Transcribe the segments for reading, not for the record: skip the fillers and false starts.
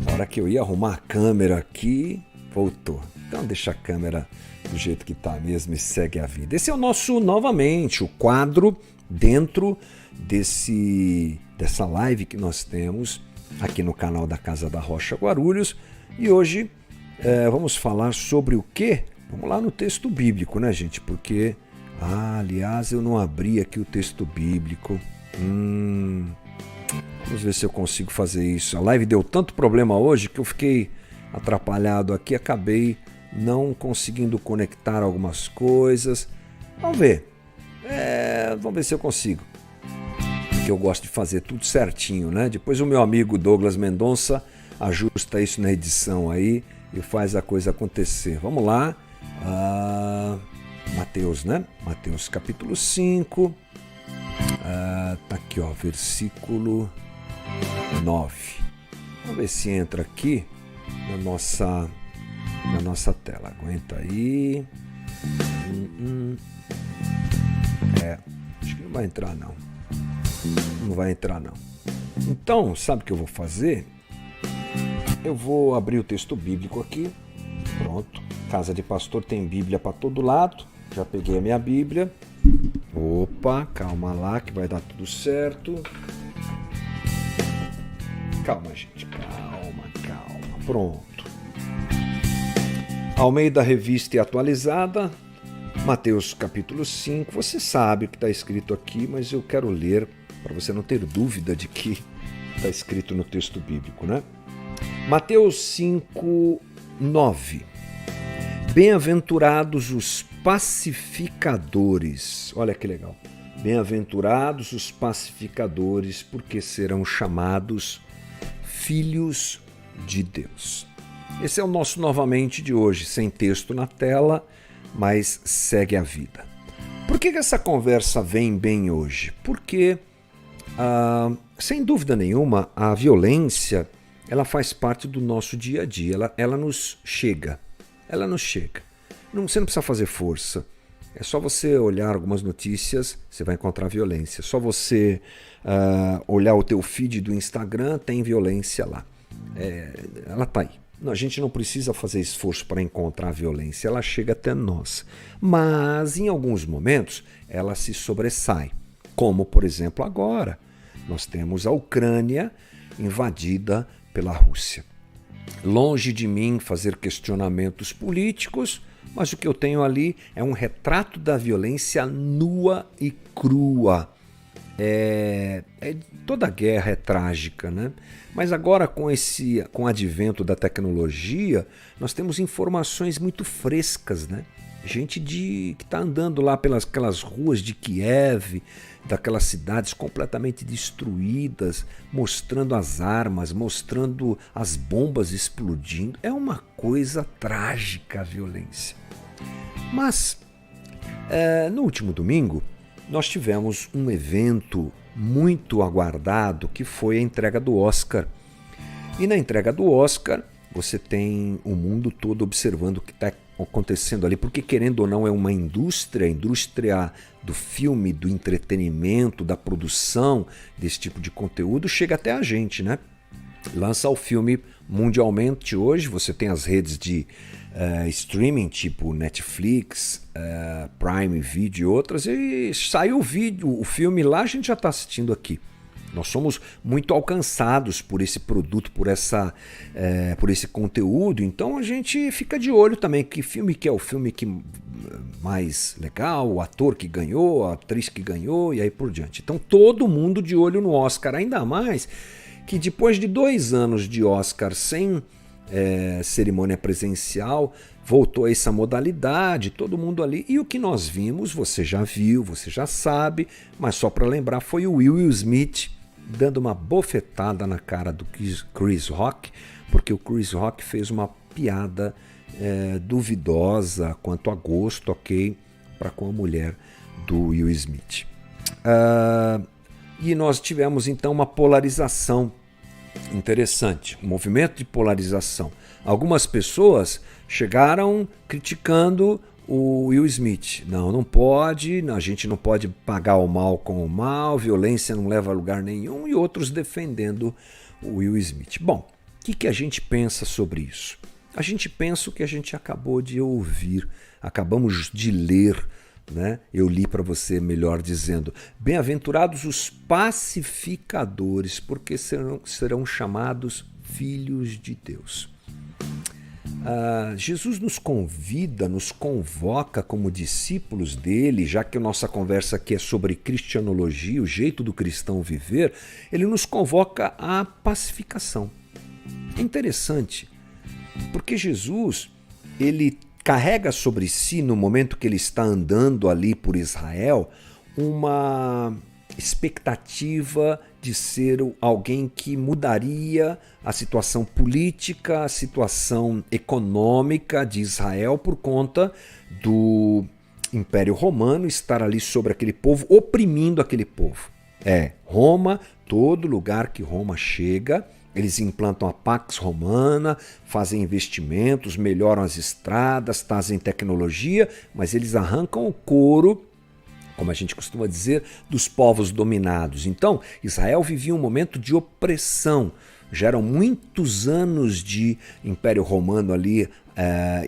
Na hora que eu ia arrumar a câmera aqui, voltou. Então deixa a câmera do jeito que está mesmo e segue a vida. Esse é o nosso, novamente, o quadro dentro dessa live que nós temos aqui no canal da Casa da Rocha Guarulhos. E hoje vamos falar sobre o quê? Vamos lá no texto bíblico, né, gente? Porque, aliás, eu não abri aqui o texto bíblico. Vamos ver se eu consigo fazer isso. A live deu tanto problema hoje que eu fiquei atrapalhado aqui, acabei não conseguindo conectar algumas coisas. Vamos ver. Vamos ver se eu consigo. Porque eu gosto de fazer tudo certinho, né? Depois o meu amigo Douglas Mendonça ajusta isso na edição aí e faz a coisa acontecer. Vamos lá. Mateus, né? Mateus capítulo 5. Tá aqui, ó, versículo 9. Vamos ver se entra aqui na nossa tela. Aguenta aí. Acho que não vai entrar não. Não vai entrar não. Então, sabe o que eu vou fazer? Eu vou abrir o texto bíblico aqui. Pronto. Casa de pastor tem Bíblia para todo lado. Já peguei a minha Bíblia. Opa, calma lá que vai dar tudo certo. Calma, gente, calma. Pronto. Almeida Revista e Atualizada, Mateus capítulo 5. Você sabe o que está escrito aqui, mas eu quero ler para você não ter dúvida de que está escrito no texto bíblico, né? Mateus 5, 9. Bem-aventurados os pacificadores. Olha que legal. Bem-aventurados os pacificadores, porque serão chamados filhos de Deus. Esse é o nosso novamente de hoje, sem texto na tela, mas segue a vida. Por que essa conversa vem bem hoje? Porque, sem dúvida nenhuma, a violência ela faz parte do nosso dia a dia, ela nos chega. Você não precisa fazer força. É só você olhar algumas notícias, você vai encontrar violência. É só você olhar o teu feed do Instagram, tem violência lá. Ela está aí. A gente não precisa fazer esforço para encontrar a violência, ela chega até nós. Mas, em alguns momentos, ela se sobressai. Como, por exemplo, agora. Nós temos a Ucrânia invadida pela Rússia. Longe de mim fazer questionamentos políticos, mas o que eu tenho ali é um retrato da violência nua e crua. Toda guerra é trágica, né? Mas agora com o advento da tecnologia, nós temos informações muito frescas, né? Gente que está andando lá pelas aquelas ruas de Kiev, daquelas cidades completamente destruídas, mostrando as armas, mostrando as bombas explodindo. É uma coisa trágica a violência. Mas, no último domingo, nós tivemos um evento muito aguardado que foi a entrega do Oscar. E na entrega do Oscar, você tem o mundo todo observando o que está acontecendo ali, porque querendo ou não é uma indústria, a indústria do filme, do entretenimento, da produção desse tipo de conteúdo chega até a gente, né? Lança o filme mundialmente hoje, você tem as redes de streaming tipo Netflix, Prime Video e outras, e saiu o filme lá, a gente já está assistindo aqui. Nós somos muito alcançados por esse produto, por esse conteúdo, então a gente fica de olho também que filme que é o filme que mais legal, o ator que ganhou, a atriz que ganhou e aí por diante. Então todo mundo de olho no Oscar, ainda mais que depois de 2 anos de Oscar sem cerimônia presencial, voltou a essa modalidade, todo mundo ali. E o que nós vimos, você já viu, você já sabe, mas só para lembrar, foi o Will Smith dando uma bofetada na cara do Chris Rock, porque o Chris Rock fez uma piada duvidosa quanto a gosto, ok, para com a mulher do Will Smith. E nós tivemos então uma polarização interessante, um movimento de polarização. Algumas pessoas chegaram criticando o Will Smith. Não, não pode, a gente não pode pagar o mal com o mal, violência não leva a lugar nenhum, e outros defendendo o Will Smith. Bom, o que a gente pensa sobre isso? A gente pensa o que a gente acabou de ouvir, acabamos de ler, né? Eu li para você, melhor dizendo: bem-aventurados os pacificadores, porque serão chamados filhos de Deus. Jesus nos convida, nos convoca como discípulos dele, já que a nossa conversa aqui é sobre cristianologia, o jeito do cristão viver, ele nos convoca à pacificação. É interessante, porque Jesus, ele carrega sobre si, no momento que ele está andando ali por Israel, uma expectativa de ser alguém que mudaria a situação política, a situação econômica de Israel por conta do Império Romano estar ali sobre aquele povo, oprimindo aquele povo. Roma, todo lugar que Roma chega, eles implantam a Pax Romana, fazem investimentos, melhoram as estradas, trazem tecnologia, mas eles arrancam o couro, como a gente costuma dizer, dos povos dominados. Então, Israel vivia um momento de opressão. Já eram muitos anos de Império Romano ali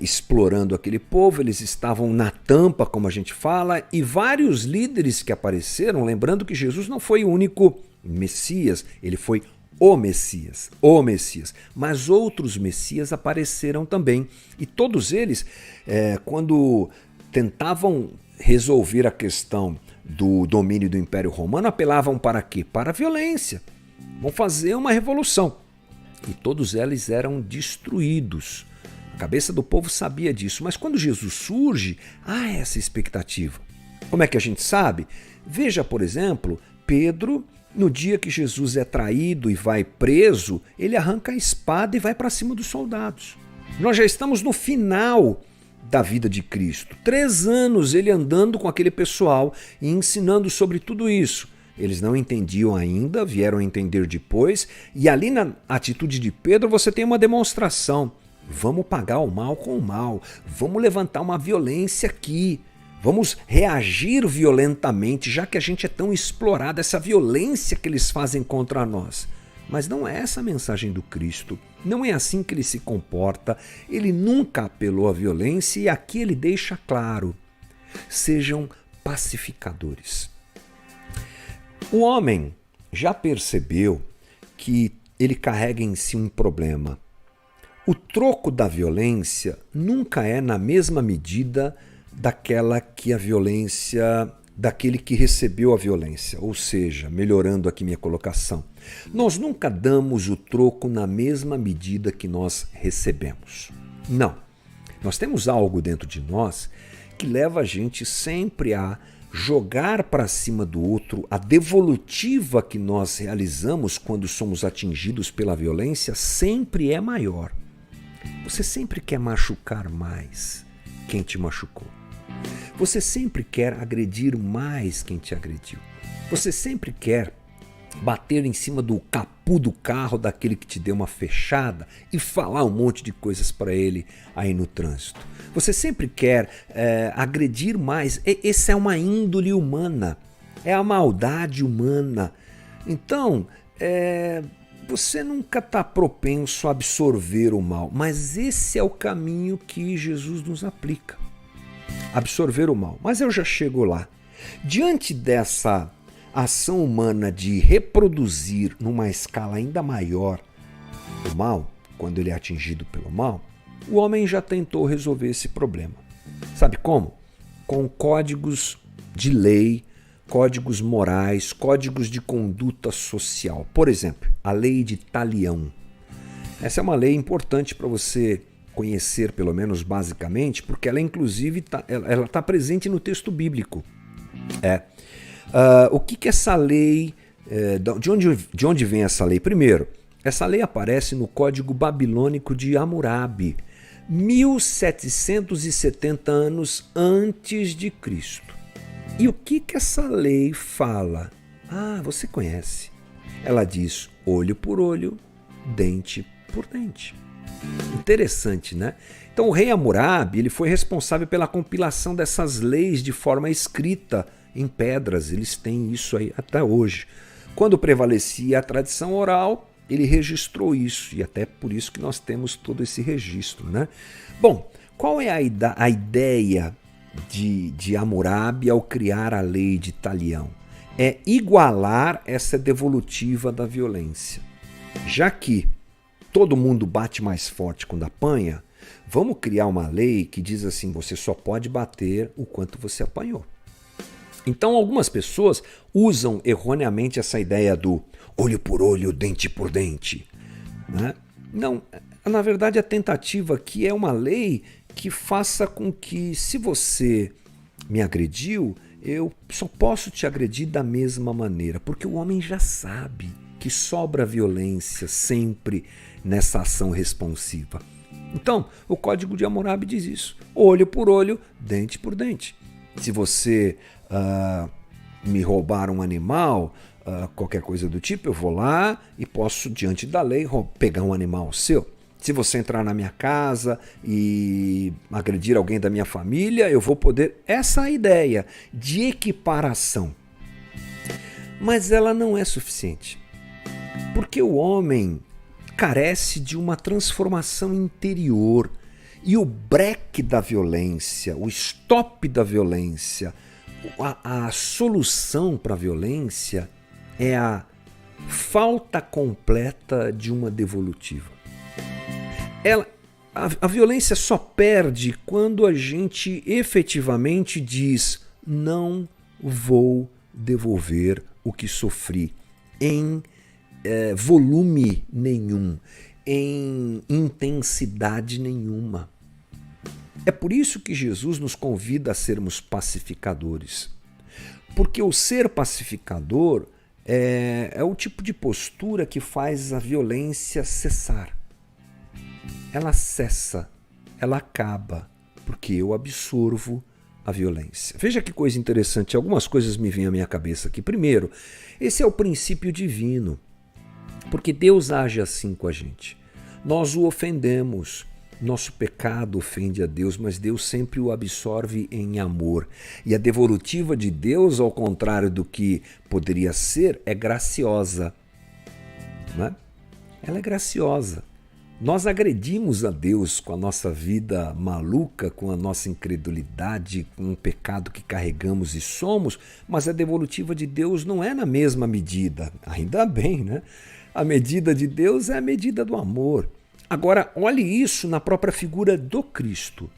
explorando aquele povo, eles estavam na tampa, como a gente fala, e vários líderes que apareceram, lembrando que Jesus não foi o único Messias, ele foi o Messias, mas outros Messias apareceram também, e todos eles, quando tentavam resolver a questão do domínio do Império Romano, apelavam para quê? Para a violência. Vão fazer uma revolução. E todos eles eram destruídos. A cabeça do povo sabia disso, mas quando Jesus surge, há essa expectativa. Como é que a gente sabe? Veja, por exemplo, Pedro, no dia que Jesus é traído e vai preso, ele arranca a espada e vai para cima dos soldados. Nós já estamos no final da vida de Cristo. 3 anos ele andando com aquele pessoal e ensinando sobre tudo isso. Eles não entendiam ainda, vieram a entender depois, e ali na atitude de Pedro você tem uma demonstração. Vamos pagar o mal com o mal, vamos levantar uma violência aqui, vamos reagir violentamente, já que a gente é tão explorado, essa violência que eles fazem contra nós. Mas não é essa a mensagem do Cristo, não é assim que ele se comporta, ele nunca apelou à violência e aqui ele deixa claro: sejam pacificadores. O homem já percebeu que ele carrega em si um problema. O troco da violência nunca é na mesma medida daquela que a violência, daquele que recebeu a violência, ou seja, melhorando aqui minha colocação, nós nunca damos o troco na mesma medida que nós recebemos. Não. Nós temos algo dentro de nós que leva a gente sempre a jogar para cima do outro. A devolutiva que nós realizamos quando somos atingidos pela violência sempre é maior. Você sempre quer machucar mais quem te machucou. Você sempre quer agredir mais quem te agrediu. Você sempre quer bater em cima do capô do carro daquele que te deu uma fechada e falar um monte de coisas para ele aí no trânsito. Você sempre quer agredir mais. Essa é uma índole humana, é a maldade humana. Então, você nunca está propenso a absorver o mal, mas esse é o caminho que Jesus nos aplica. Absorver o mal. Mas eu já chego lá. Diante dessa ação humana de reproduzir numa escala ainda maior o mal, quando ele é atingido pelo mal, o homem já tentou resolver esse problema. Sabe como? Com códigos de lei, códigos morais, códigos de conduta social. Por exemplo, a lei de Talião. Essa é uma lei importante para você conhecer, pelo menos basicamente, porque ela inclusive está presente no texto bíblico. O que essa lei, de onde vem essa lei? Primeiro, essa lei aparece no Código Babilônico de Hammurabi, 1770 anos antes de Cristo. E o que essa lei fala? Você conhece. Ela diz olho por olho, dente por dente. Interessante, né? Então o rei Hammurabi, ele foi responsável pela compilação dessas leis de forma escrita em pedras. Eles têm isso aí até hoje. Quando prevalecia a tradição oral, ele registrou isso, e até por isso que nós temos todo esse registro, né? Bom, qual é a ideia de Hammurabi ao criar a lei de Talião? É igualar essa devolutiva da violência. Já que todo mundo bate mais forte quando apanha, vamos criar uma lei que diz assim, você só pode bater o quanto você apanhou. Então algumas pessoas usam erroneamente essa ideia do olho por olho, dente por dente, né? Não, na verdade a tentativa aqui é uma lei que faça com que, se você me agrediu, eu só posso te agredir da mesma maneira, porque o homem já sabe que sobra violência sempre nessa ação responsiva. Então, o Código de Hammurabi diz isso, olho por olho, dente por dente. Se você me roubar um animal, qualquer coisa do tipo, eu vou lá e posso, diante da lei, pegar um animal seu. Se você entrar na minha casa e agredir alguém da minha família, eu vou poder... Essa é a ideia de equiparação. Mas ela não é suficiente. Porque o homem carece de uma transformação interior. E o break da violência, o stop da violência, a solução para a violência é a falta completa de uma devolutiva. A violência só perde quando a gente efetivamente diz não vou devolver o que sofri em volume nenhum, em intensidade nenhuma. É por isso que Jesus nos convida a sermos pacificadores. Porque o ser pacificador é o tipo de postura que faz a violência cessar. Ela cessa, ela acaba, porque eu absorvo a violência. Veja que coisa interessante, algumas coisas me vêm à minha cabeça aqui. Primeiro, esse é o princípio divino, porque Deus age assim com a gente. Nós o ofendemos, nosso pecado ofende a Deus, mas Deus sempre o absorve em amor. E a devolutiva de Deus, ao contrário do que poderia ser, é graciosa. Não é? Ela é graciosa. Nós agredimos a Deus com a nossa vida maluca, com a nossa incredulidade, com o pecado que carregamos e somos, mas a devolutiva de Deus não é na mesma medida. Ainda bem, né? A medida de Deus é a medida do amor. Agora, olhe isso na própria figura do Cristo.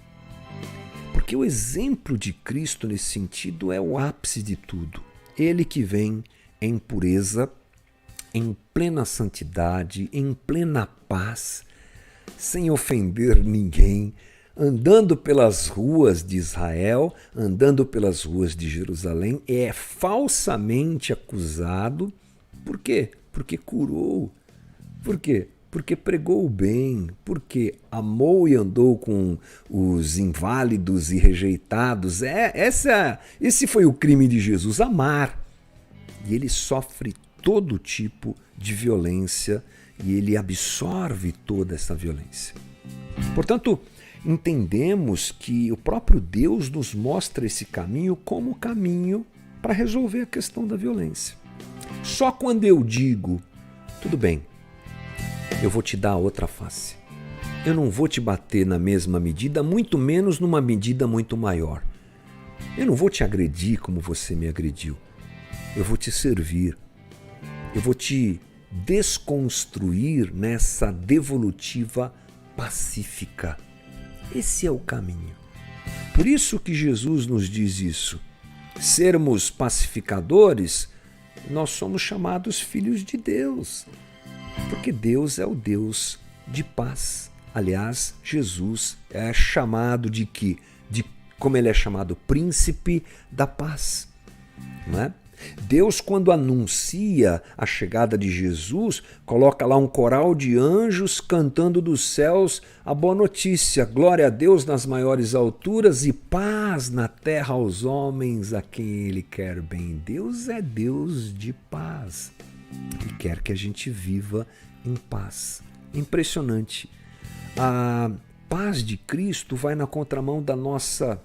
Porque o exemplo de Cristo nesse sentido é o ápice de tudo. Ele que vem em pureza, em plena santidade, em plena paz, sem ofender ninguém, andando pelas ruas de Israel, andando pelas ruas de Jerusalém, é falsamente acusado. Por quê? Porque curou. Por quê? Porque pregou o bem, porque amou e andou com os inválidos e rejeitados. Esse foi o crime de Jesus, amar. E ele sofre todo tipo de violência e ele absorve toda essa violência. Portanto, entendemos que o próprio Deus nos mostra esse caminho como caminho para resolver a questão da violência. Só quando eu digo, tudo bem, eu vou te dar outra face. Eu não vou te bater na mesma medida, muito menos numa medida muito maior. Eu não vou te agredir como você me agrediu. Eu vou te servir. Eu vou te desconstruir nessa devolutiva pacífica. Esse é o caminho. Por isso que Jesus nos diz isso. Sermos pacificadores, nós somos chamados filhos de Deus. Porque Deus é o Deus de paz. Aliás, Jesus é chamado de quê? Como ele é chamado, príncipe da paz. Não é? Deus, quando anuncia a chegada de Jesus, coloca lá um coral de anjos cantando dos céus a boa notícia. Glória a Deus nas maiores alturas e paz na terra aos homens a quem Ele quer bem. Deus é Deus de paz e quer que a gente viva em paz. Impressionante. A paz de Cristo vai na contramão da nossa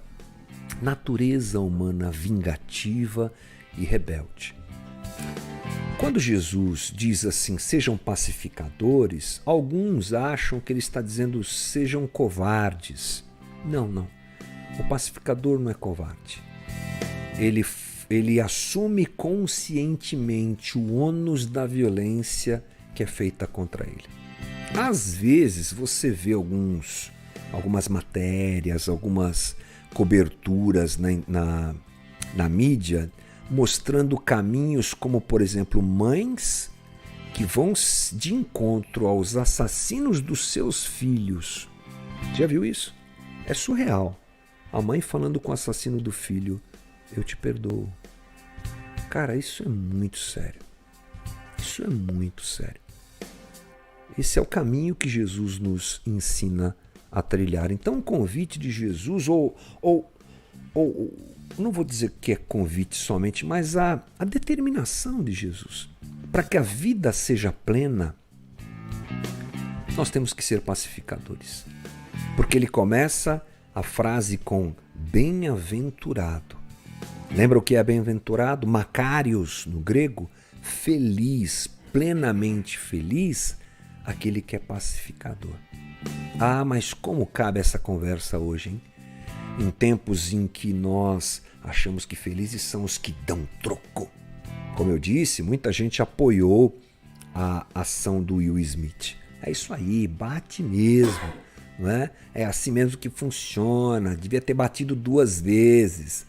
natureza humana vingativa e rebelde. Quando Jesus diz assim, sejam pacificadores, alguns acham que ele está dizendo sejam covardes. Não, não. O pacificador não é covarde. Ele assume conscientemente o ônus da violência que é feita contra ele. Às vezes você vê algumas matérias, algumas coberturas na mídia mostrando caminhos como, por exemplo, mães que vão de encontro aos assassinos dos seus filhos. Já viu isso? É surreal. A mãe falando com o assassino do filho, eu te perdoo. Cara, isso é muito sério. Isso é muito sério. Esse é o caminho que Jesus nos ensina a trilhar. Então, o convite de Jesus, ou não vou dizer que é convite somente, mas a determinação de Jesus. Para que a vida seja plena, nós temos que ser pacificadores. Porque ele começa a frase com bem-aventurado. Lembra o que é bem-aventurado? Makarios, no grego, feliz, plenamente feliz, aquele que é pacificador. Ah, mas como cabe essa conversa hoje, hein? Em tempos em que nós achamos que felizes são os que dão troco. Como eu disse, muita gente apoiou a ação do Will Smith. É isso aí, bate mesmo, não é? É assim mesmo que funciona, devia ter batido 2 vezes.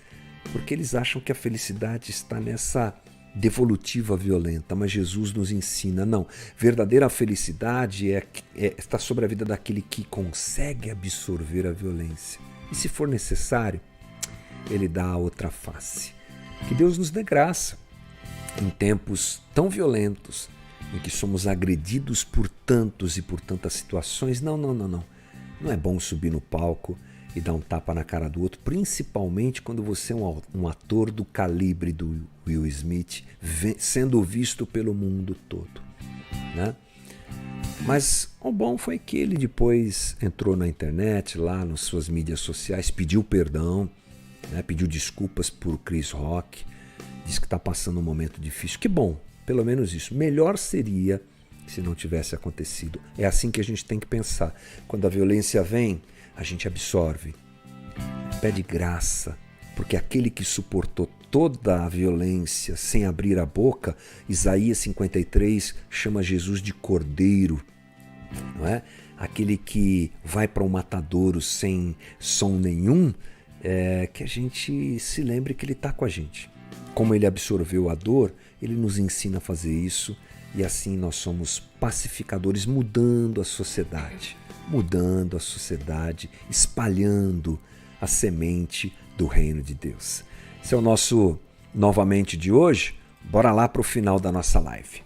Porque eles acham que a felicidade está nessa devolutiva violenta, mas Jesus nos ensina, não. Verdadeira felicidade está sobre a vida daquele que consegue absorver a violência. E se for necessário, ele dá a outra face. Que Deus nos dê graça em tempos tão violentos, em que somos agredidos por tantos e por tantas situações. Não. Não é bom subir no palco e dar um tapa na cara do outro, principalmente quando você é um ator do calibre do Will Smith, sendo visto pelo mundo todo, né? Mas o bom foi que ele depois entrou na internet, lá nas suas mídias sociais, pediu perdão, né? Pediu desculpas por Chris Rock, disse que está passando um momento difícil. Que bom, pelo menos isso. Melhor seria se não tivesse acontecido. É assim que a gente tem que pensar. Quando a violência vem, a gente absorve, pede graça, porque aquele que suportou toda a violência sem abrir a boca, Isaías 53 chama Jesus de cordeiro, não é? Aquele que vai para um matadouro sem som nenhum, que a gente se lembre que ele está com a gente. Como ele absorveu a dor, ele nos ensina a fazer isso e assim nós somos pacificadores, mudando a sociedade, espalhando a semente do reino de Deus. Esse é o nosso Novamente de hoje. Bora lá para o final da nossa live.